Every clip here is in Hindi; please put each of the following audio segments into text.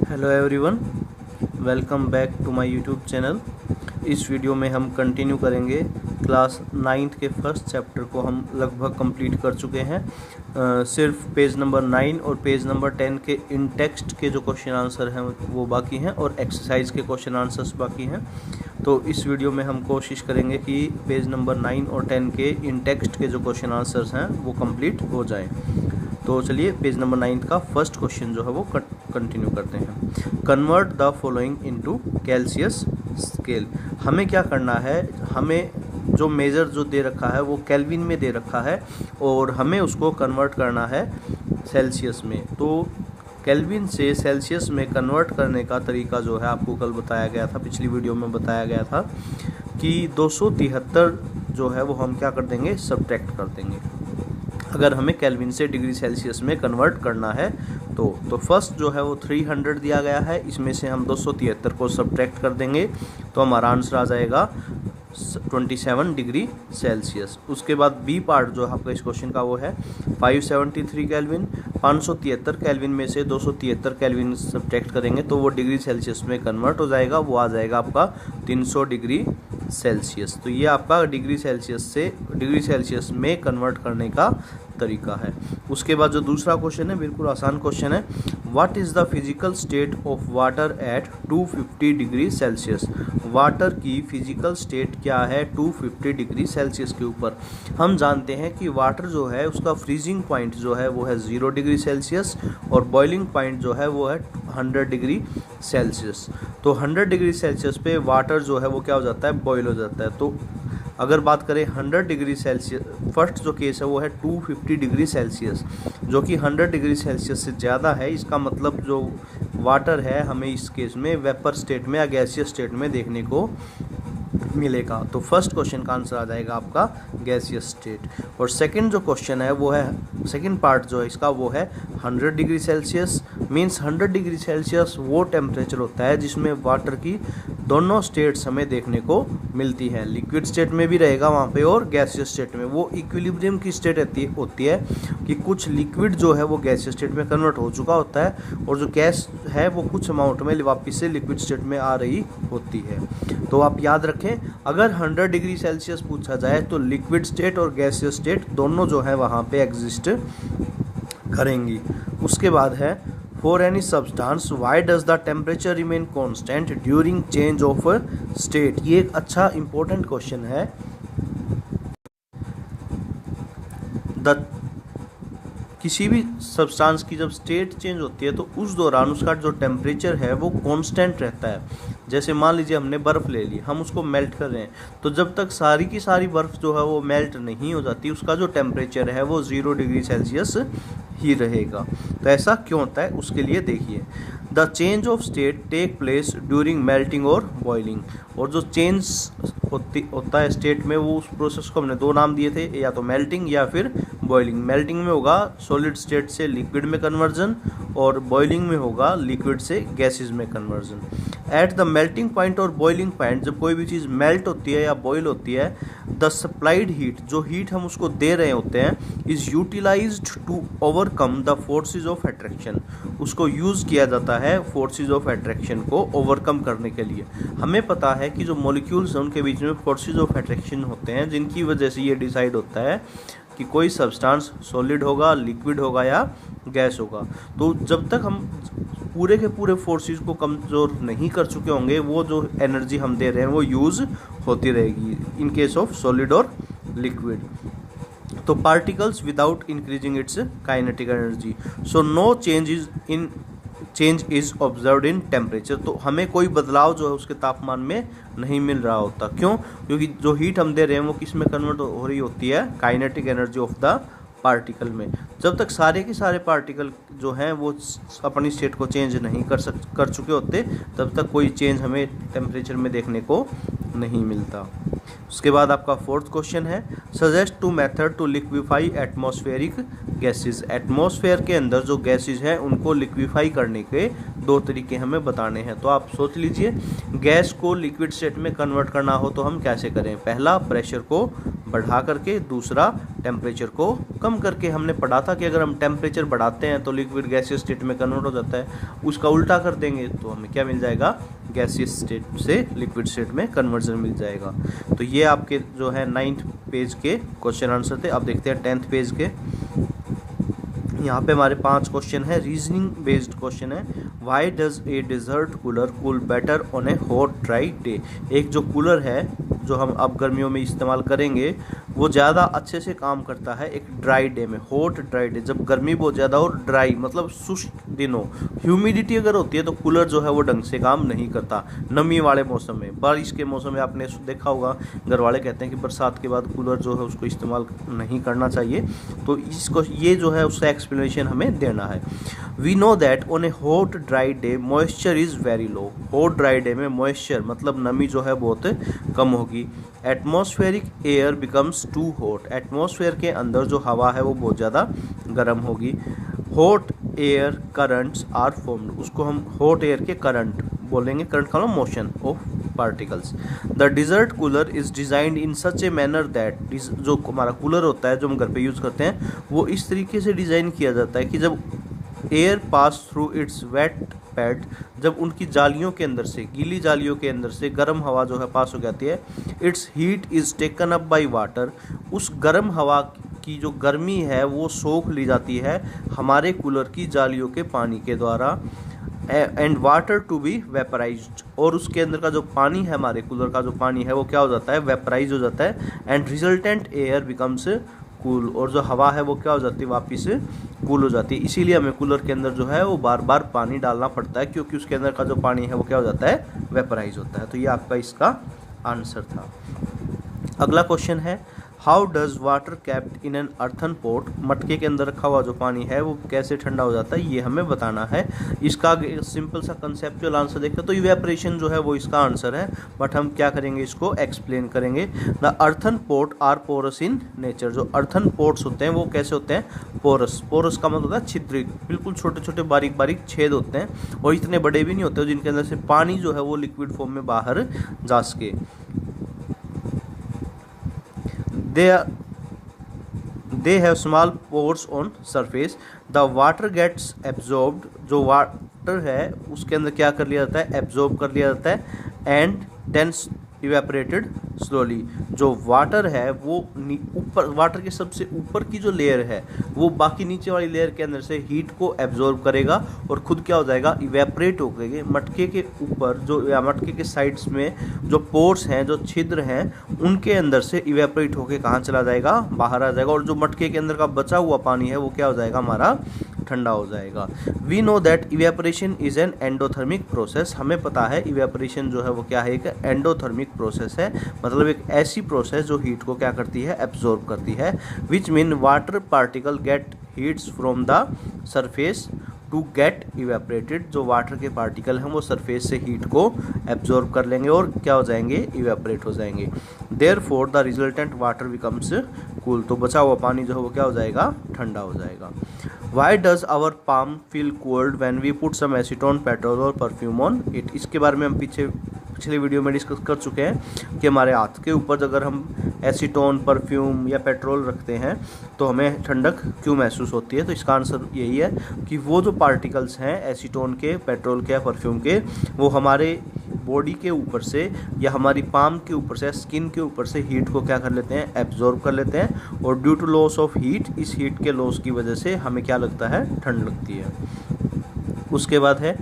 Hello everyone, welcome back to my YouTube channel. इस वीडियो में हम कंटिन्यू करेंगे क्लास 9th के फर्स्ट चैप्टर को हम लगभग कंप्लीट कर चुके हैं। सिर्फ पेज नंबर 9 और पेज नंबर 10 के इन टेक्स्ट के जो क्वेश्चन आंसर हैं वो बाकी हैं और एक्सरसाइज के क्वेश्चन आंसर्स बाकी हैं। तो इस वीडियो में हम कोशिश करेंगे कि पेज नंबर 9 और 10 के इन टेक्स्ट के जो क्वेश्चन आंसर्स हैं वो कंप्लीट हो जाएं। तो चलिए पेज नंबर 9 का फर्स्ट क्वेश्चन जो है वो कंटिन्यू करते हैं। Convert the following into celsius scale. हमें क्या करना है, हमें जो मेज़र जो दे रखा है वो केल्विन में दे रखा है और हमें उसको कन्वर्ट करना है सेल्सियस में। तो केल्विन से सेल्सियस में कन्वर्ट करने का तरीका जो है आपको कल बताया गया था, पिछली वीडियो में बताया गया था कि 273 जो है वो हम क्या कर देंगे, सब्ट्रैक्ट कर देंगे अगर हमें केल्विन से डिग्री सेल्सियस में कन्वर्ट करना है। तो फर्स्ट जो है वो 300 दिया गया है, इसमें से हम 273 को सब्ट्रैक्ट कर देंगे तो हमारा आंसर आ जाएगा 27 डिग्री सेल्सियस। उसके बाद बी पार्ट जो है आपका इस क्वेश्चन का वो है 573 केल्विन। 573 केल्विन में से 273 केल्विन सब्ट्रैक्ट करेंगे तो वो डिग्री सेल्सियस में कन्वर्ट हो जाएगा, वो आ जाएगा आपका 300 डिग्री सेल्सियस। तो ये आपका डिग्री सेल्सियस से डिग्री सेल्सियस में कन्वर्ट करने का तरीका है। उसके बाद जो दूसरा क्वेश्चन है बिल्कुल आसान क्वेश्चन है, what is the physical state of water at 250 degree Celsius. Water की फिजिकल स्टेट क्या है 250 डिग्री सेल्सियस के ऊपर। हम जानते हैं कि वाटर जो है उसका फ्रीजिंग पॉइंट जो है वो है 0 डिग्री सेल्सियस और बॉइलिंग पॉइंट जो है वो है 100 डिग्री सेल्सियस। तो 100 डिग्री सेल्सियस पे वाटर जो है वो क्या हो जाता है, बॉयल हो जाता है। तो अगर बात करें 100 डिग्री सेल्सियस, फर्स्ट जो केस है वो है 250 डिग्री सेल्सियस जो कि 100 डिग्री सेल्सियस से ज़्यादा है। इसका मतलब जो वाटर है हमें इस केस में वेपर स्टेट में या गैसियस स्टेट में देखने को मिलेगा। तो फर्स्ट क्वेश्चन का आंसर आ जाएगा आपका गैसियस स्टेट। और सेकंड जो क्वेश्चन है वो है, सेकंड पार्ट जो है इसका वो है 100 degree Celsius. Means 100 degree Celsius वो टेम्परेचर होता है जिसमें वाटर की दोनों स्टेट्स हमें देखने को मिलती है, लिक्विड स्टेट में भी रहेगा वहाँ पे और गैसियस स्टेट में। वो इक्विलिब्रियम की स्टेट होती है कि कुछ लिक्विड जो है वो गैसियस स्टेट में कन्वर्ट हो चुका होता है और जो गैस है वो कुछ अमाउंट में वापस से लिक्विड स्टेट में आ रही होती है। तो आप याद रखें, अगर 100 डिग्री सेल्सियस पूछा जाए तो लिक्विड स्टेट और गैसियस स्टेट दोनों जो है वहाँ पे एग्जिस्ट करेंगी। उसके बाद है for any substance why does the temperature remain constant during change of state. ये एक अच्छा इंपॉर्टेंट क्वेश्चन है। किसी भी सब्सटेंस की जब स्टेट चेंज होती है तो उस दौरान उसका जो टेम्परेचर है वो कांस्टेंट रहता है। जैसे मान लीजिए हमने बर्फ़ ले ली, हम उसको मेल्ट कर रहे हैं, तो जब तक सारी की सारी बर्फ़ जो है वो मेल्ट नहीं हो जाती उसका जो टेम्परेचर है वो 0 डिग्री सेल्सियस ही रहेगा। तो ऐसा क्यों होता है उसके लिए देखिए, the change of state take place during melting और बॉइलिंग। और जो चेंज होता है स्टेट में वो उस प्रोसेस को हमने दो नाम दिए थे, या तो मेल्टिंग या फिर बॉइलिंग। मेल्टिंग में होगा सॉलिड स्टेट से लिक्विड में कन्वर्जन और बॉइलिंग में होगा लिक्विड से गैसेज में conversion. At the melting point और बॉइलिंग पॉइंट, जब कोई भी चीज़ मेल्ट होती है या बॉयल होती है, द सप्लाइड हीट, जो हीट हम उसको दे रहे होते हैं, is utilised to overcome the forces of attraction. उसको यूज़ किया जाता है फोर्सेज ऑफ अट्रैक्शन को ओवरकम करने के लिए। हमें पता है कि जो मॉलिक्यूल्स हैं उनके बीच में फोर्सेज ऑफ अट्रैक्शन होते हैं जिनकी वजह से ये डिसाइड होता है कि कोई सब्सटेंस सॉलिड होगा, लिक्विड होगा या गैस होगा। तो जब तक हम पूरे के पूरे फोर्सेस को कमज़ोर नहीं कर चुके होंगे वो जो एनर्जी हम दे रहे हैं वो यूज़ होती रहेगी इन केस ऑफ सॉलिड और लिक्विड। तो particles without increasing its kinetic energy, so no change is observed in temperature. तो हमें कोई बदलाव जो है उसके तापमान में नहीं मिल रहा होता। क्यों? क्योंकि जो हीट हम दे रहे हैं वो किस में कन्वर्ट हो रही होती है, kinetic energy of the particle में। जब तक सारे के सारे पार्टिकल जो हैं वो अपनी स्टेट को चेंज नहीं कर चुके होते तब तक कोई चेंज हमें टेम्परेचर में देखने को नहीं मिलता। उसके बाद आपका फोर्थ क्वेश्चन है, suggest two method to liquefy atmospheric gases. Atmosphere के अंदर जो गैसेज हैं उनको लिक्विफाई करने के दो तरीके हमें बताने हैं। तो आप सोच लीजिए, गैस को लिक्विड स्टेट में कन्वर्ट करना हो तो हम कैसे करें। पहला, प्रेशर को बढ़ा करके, दूसरा टेम्परेचर को कम करके। हमने पढ़ा था कि अगर हम टेम्परेचर बढ़ाते हैं तो लिक्विड गैसियस स्टेट में कन्वर्ट हो जाता है, उसका उल्टा कर देंगे तो हमें क्या मिल जाएगा, गैसियस स्टेट से लिक्विड स्टेट में कन्वर्जन मिल जाएगा। तो ये आपके जो है 9th पेज के क्वेश्चन आंसर थे। अब देखते हैं 10th पेज के। यहाँ पे हमारे 5 क्वेश्चन है, रीजनिंग बेस्ड क्वेश्चन है। Why does a desert cooler cool better on a hot dry day. एक जो कूलर है जो हम अब गर्मियों में इस्तेमाल करेंगे वो ज़्यादा अच्छे से काम करता है एक ड्राई डे में, हॉट ड्राई डे, जब गर्मी बहुत ज़्यादा और ड्राई मतलब शुष्क दिन हो। ह्यूमिडिटी अगर होती है तो कूलर जो है वो ढंग से काम नहीं करता। नमी वाले मौसम में, बारिश के मौसम में आपने देखा होगा, घर वाले कहते हैं कि बरसात के बाद कूलर जो है उसको इस्तेमाल नहीं करना चाहिए। तो इसको ये जो है उसका एक्सप्लेनेशन हमें देना है। We know that on a hot dry day moisture is very low. Hot dry day में मॉइस्चर मतलब नमी जो है बहुत कम होगी। Atmospheric air becomes too hot. Atmosphere के अंदर जो हवा है वो बहुत ज़्यादा गर्म होगी। Hot air currents are formed. उसको हम हॉट एयर के करंट बोलेंगे। करंट का मतलब motion of particles. The desert cooler is designed in such a manner that, जो हमारा कूलर होता है जो हम घर पे यूज़ करते हैं वो इस तरीके से डिज़ाइन किया जाता है कि जब air pass through its weight pad, जब उनकी जालियों के अंदर से, गीली जालियों के अंदर से गर्म हवा जो है पास हो जाती है, it's heat is taken up by water. उस गर्म हवा की जो गर्मी है वो सोख ली जाती है हमारे कूलर की जालियों के पानी के द्वारा। एंड वाटर टू बी वेपराइज्ड, और उसके अंदर का जो पानी है, हमारे कूलर का जो पानी है वो क्या हो जाता है, वेपराइज हो जाता है। And resultant air becomes cool, और जो हवा है वो क्या हो जाती है, वापस कूल हो जाती है। इसीलिए हमें कूलर के अंदर जो है वो बार बार पानी डालना पड़ता है, क्योंकि उसके अंदर का जो पानी है वो क्या हो जाता है, वेपराइज होता है। तो ये आपका इसका आंसर था। अगला क्वेश्चन है, how does water capped in an earthen pot. मटके के अंदर रखा हुआ जो पानी है वो कैसे ठंडा हो जाता है, ये हमें बताना है। इसका सिंपल सा कंसेप्चुअल आंसर देखते तो इवेपोरेशन जो है वो इसका आंसर है, बट हम क्या करेंगे, इसको एक्सप्लेन करेंगे। The earthen pot are porous in nature. जो अर्थन पॉट्स होते हैं वो कैसे होते हैं, पोरस। पोरस का मतलब होता है छिद्रित, बिल्कुल छोटे छोटे बारीक बारीक छेद होते हैं और इतने बड़े भी नहीं होते जिनके अंदर से पानी जो है वो लिक्विड फॉर्म में बाहर जा सके। They have small pores on surface. The water gets absorbed. जो वाटर है उसके अंदर क्या कर लिया जाता है, एब्जॉर्ब कर लिया जाता है। And then evaporated slowly. जो वाटर है वो ऊपर, वाटर के सबसे ऊपर की जो लेयर है वो बाकी नीचे वाली लेयर के अंदर से हीट को एब्जॉर्ब करेगा और खुद क्या हो जाएगा, इवेपरेट हो गए। मटके के ऊपर जो, या मटके के साइड्स में जो पोर्स हैं, जो छिद्र हैं, उनके अंदर से इवेपरेट होके कहाँ चला जाएगा, बाहर आ जाएगा। और जो मटके के अंदर का बचा हुआ पानी है वो क्या हो जाएगा, हमारा ठंडा हो जाएगा। We know that evaporation is an endothermic process. हमें पता है इवेपोरेशन जो है वो क्या है, एक एंडोथर्मिक प्रोसेस है, मतलब एक ऐसी प्रोसेस जो हीट को क्या करती है, एब्जॉर्ब करती है। Which mean water particle get heats from the surface to get evaporated. जो वाटर के पार्टिकल हैं वो सरफेस से हीट को एब्जॉर्ब कर लेंगे और क्या हो जाएंगे, इवेपरेट हो जाएंगे। Therefore the resultant water becomes cool. तो बचा हुआ पानी जो है वो क्या हो जाएगा, ठंडा हो जाएगा। Why does our palm feel cold when we put some acetone, petrol और परफ्यूम ऑन इट। इसके बारे में हम पिछले वीडियो में डिस्कस कर चुके हैं कि हमारे हाथ के ऊपर अगर हम एसीटोन, परफ्यूम या पेट्रोल रखते हैं तो हमें ठंडक क्यों महसूस होती है। तो इसका आंसर यही है कि वो जो पार्टिकल्स हैं एसीटोन के, पेट्रोल के या परफ्यूम के, वो हमारे बॉडी के ऊपर से या हमारी पाम के ऊपर से, स्किन के ऊपर से हीट को क्या कर लेते हैं, एब्जॉर्ब कर लेते हैं। और due to loss of heat, इस हीट के लॉस की वजह से हमें क्या लगता है, ठंड लगती है। उसके बाद है,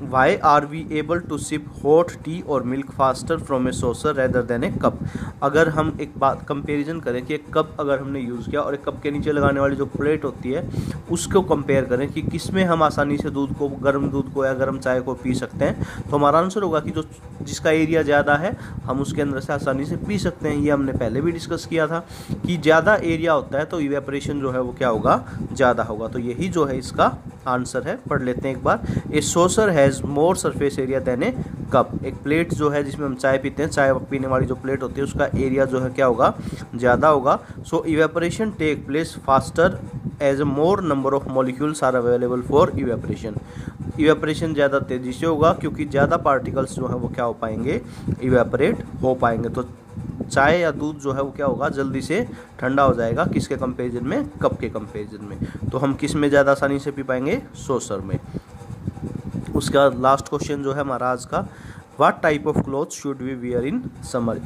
why are we able to sip hot tea और milk faster from a saucer rather than a cup. अगर हम एक बात कंपैरिजन करें कि एक कप अगर हमने यूज़ किया और एक कप के नीचे लगाने वाली जो प्लेट होती है उसको कंपेयर करें कि किसमें हम आसानी से दूध को, गर्म दूध को या गर्म चाय को पी सकते हैं, तो हमारा आंसर होगा कि जो जिसका एरिया ज़्यादा है हम उसके अंदर से आसानी से पी सकते हैं। ये हमने पहले भी डिस्कस किया था कि ज़्यादा एरिया होता है तो इवेपोरेशन जो है वो क्या होगा, ज़्यादा होगा। तो यही जो है इसका आंसर है। पढ़ लेते हैं एक बार। A saucer has more surface area than a cup. एक प्लेट जो है जिसमें हम चाय पीते हैं, चाय पीने वाली जो प्लेट होती है उसका एरिया जो है क्या होगा, ज़्यादा होगा। So evaporation take place faster as a more number of molecules are available for evaporation. Evaporation ज़्यादा तेज़ी से होगा क्योंकि ज़्यादा पार्टिकल्स जो है वो क्या हो पाएंगे, इवेपोरेट हो पाएंगे। तो चाय या दूध जो है वो क्या होगा, जल्दी से ठंडा हो जाएगा। किसके कंपेरिजन में, कप के कंपेरिजन में। तो हम किस में ज़्यादा आसानी से पी पाएंगे, सॉसर में। उसका लास्ट क्वेश्चन जो है हमारा आज का, what type of cloth should we wear in summer.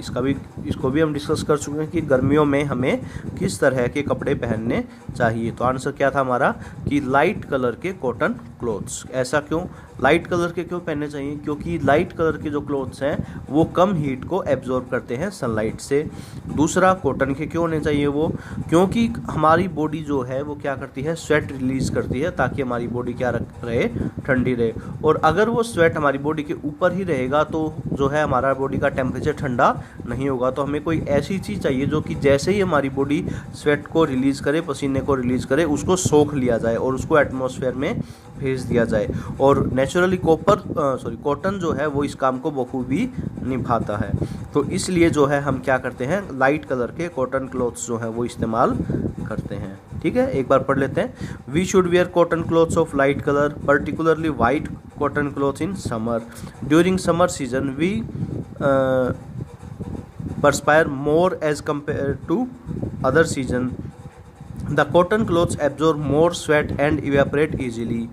इसको भी हम डिस्कस कर चुके हैं कि गर्मियों में हमें किस तरह के कपड़े पहनने चाहिए। तो आंसर क्या था हमारा कि लाइट कलर के कॉटन क्लॉथ्स। ऐसा क्यों, लाइट कलर के क्यों पहनने चाहिए, क्योंकि लाइट कलर के जो क्लॉथ्स हैं वो कम हीट को एब्जॉर्ब करते हैं सनलाइट से। दूसरा, कॉटन के क्यों होने चाहिए वो, क्योंकि हमारी बॉडी जो है वो क्या करती है, स्वेट रिलीज करती है, ताकि हमारी बॉडी क्या रहे, ठंडी रहे। और अगर वो स्वेट हमारी बॉडी के ऊपर ही रहेगा तो जो है हमारा बॉडी का टेम्परेचर ठंडा नहीं होगा। तो हमें कोई ऐसी चीज़ चाहिए जो कि जैसे ही हमारी बॉडी स्वेट को रिलीज़ करे, पसीने को रिलीज़ करे, उसको सोख लिया जाए और उसको एटमॉस्फेयर में भेज दिया जाए। और नेचुरली कॉटन जो है वो इस काम को बखूबी निभाता है। तो इसलिए जो है हम क्या करते हैं, लाइट कलर के कॉटन क्लॉथ्स जो है वो इस्तेमाल करते हैं। ठीक है, एक बार पढ़ लेते हैं। We should wear cotton clothes of light colour, particularly white cotton clothes in summer. During summer season we perspire more as compared to other season. The cotton clothes absorb more sweat and evaporate easily,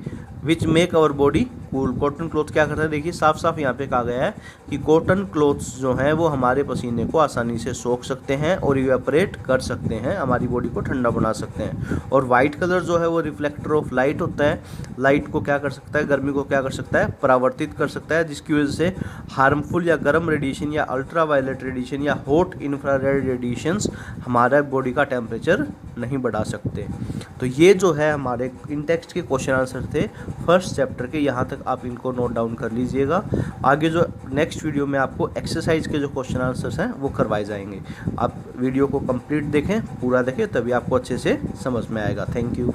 which make our body cool. Cotton cloth क्या करता है, देखिए साफ साफ यहाँ पे कहा गया है कि कॉटन क्लॉथ्स जो हैं वो हमारे पसीने को आसानी से सोख सकते हैं और इवेपोरेट कर सकते हैं, हमारी बॉडी को ठंडा बना सकते हैं। और वाइट कलर जो है वो रिफ्लेक्टर ऑफ लाइट होता है, लाइट को क्या कर सकता है, गर्मी को क्या कर सकता है, परावर्तित कर सकता है, जिसकी वजह से हार्मफुल या गर्म रेडिएशन या अल्ट्रा वायलेट रेडिएशन या हॉट इंफ्रारेड रेडिएशंस हमारा बॉडी का टेम्परेचर नहीं बढ़ा सकते। तो ये जो है हमारे इन टेक्स्ट के क्वेश्चन आंसर थे फर्स्ट चैप्टर के। यहाँ तक आप इनको नोट डाउन कर लीजिएगा। आगे जो नेक्स्ट वीडियो में आपको एक्सरसाइज के जो क्वेश्चन आंसर्स हैं वो करवाए जाएंगे। आप वीडियो को कंप्लीट देखें, पूरा देखें, तभी आपको अच्छे से समझ में आएगा। Thank you.